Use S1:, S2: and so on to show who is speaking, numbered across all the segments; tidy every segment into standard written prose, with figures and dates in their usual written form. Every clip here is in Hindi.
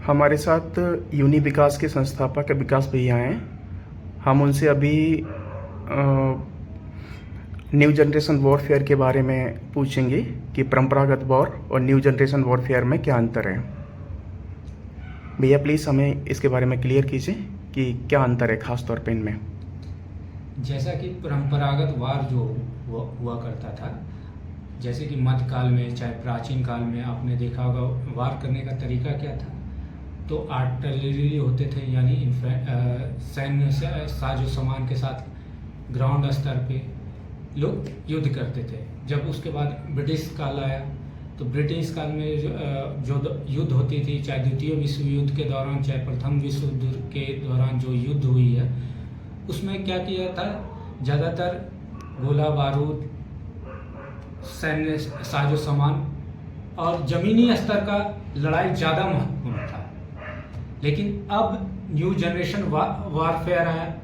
S1: हमारे साथ यूनि विकास के संस्थापक विकास भैया हैं। हम उनसे अभी न्यू जनरेशन वॉरफेयर के बारे में पूछेंगे कि परंपरागत वॉर और न्यू जनरेशन वॉरफेयर में क्या अंतर है। भैया प्लीज़ हमें इसके बारे में क्लियर कीजिए कि क्या अंतर है खास तौर पे इनमें।
S2: जैसा कि परंपरागत वार जो हुआ करता था, जैसे कि मध्यकाल में चाहे प्राचीन काल में आपने देखा होगा वार करने का तरीका क्या था। तो आर्टिलरी होते थे, यानी सैन्य साजो सामान के साथ ग्राउंड स्तर पे लोग युद्ध करते थे। जब उसके बाद ब्रिटिश काल आया तो ब्रिटिश काल में जो युद्ध होती थी, चाहे द्वितीय विश्व युद्ध के दौरान चाहे प्रथम विश्व युद्ध के दौरान जो युद्ध हुई है, उसमें क्या किया था, ज़्यादातर गोला बारूद, सैन्य साजो सामान और ज़मीनी स्तर का लड़ाई ज़्यादा महत्वपूर्ण था। लेकिन अब न्यू जनरेशन वारफेयर आया।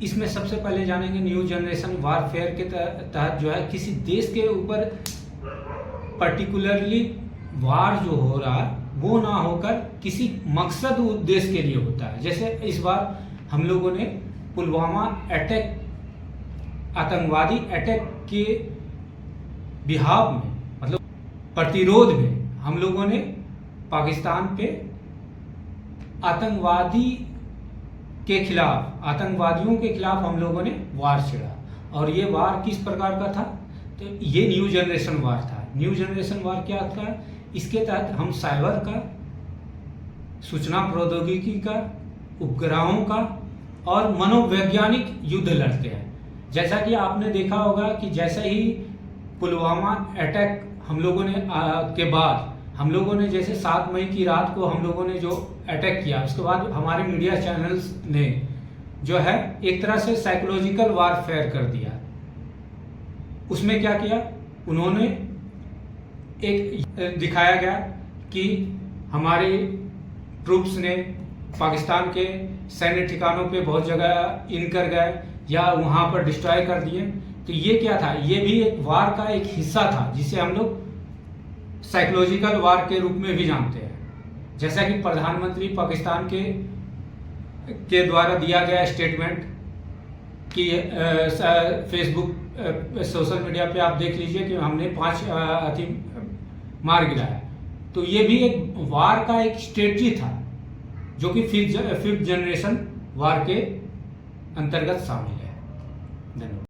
S2: इसमें सबसे पहले जानेंगे न्यू जनरेशन वारफेयर के तहत जो है किसी देश के ऊपर पर्टिकुलरली वार जो हो रहा है वो ना होकर किसी मकसद उद्देश्य के लिए होता है। जैसे इस बार हम लोगों ने पुलवामा अटैक, आतंकवादी अटैक के बिहाव में, मतलब प्रतिरोध में, हम लोगों ने पाकिस्तान पे आतंकवादियों के खिलाफ हम लोगों ने वार छेड़ा। और ये वार किस प्रकार का था, तो ये न्यू जनरेशन वार था। न्यू जनरेशन वार क्या था, इसके तहत हम साइबर का, सूचना प्रौद्योगिकी का, उपग्रहों का और मनोवैज्ञानिक युद्ध लड़ते हैं। जैसा कि आपने देखा होगा कि जैसे ही पुलवामा अटैक हम लोगों ने के बाद हम लोगों ने जैसे 7 मई की रात को हम लोगों ने जो अटैक किया, उसके बाद हमारे मीडिया चैनल्स ने जो है एक तरह से साइकोलॉजिकल वारफेयर कर दिया। उसमें क्या किया, उन्होंने एक दिखाया गया कि हमारे ट्रूप्स ने पाकिस्तान के सैन्य ठिकानों पे बहुत जगह इन कर गए या वहाँ पर डिस्ट्रॉय कर दिए। तो ये क्या था, ये भी एक वार का एक हिस्सा था जिसे हम लोग साइकोलॉजिकल वार के रूप में भी जानते हैं। जैसा कि प्रधानमंत्री पाकिस्तान के द्वारा दिया गया स्टेटमेंट कि फेसबुक सोशल मीडिया पे आप देख लीजिए कि हमने 5 मार गिराया। तो ये भी एक वार का एक स्ट्रेटजी था जो कि फिफ्थ जनरेशन वार के अंतर्गत शामिल है। धन्यवाद।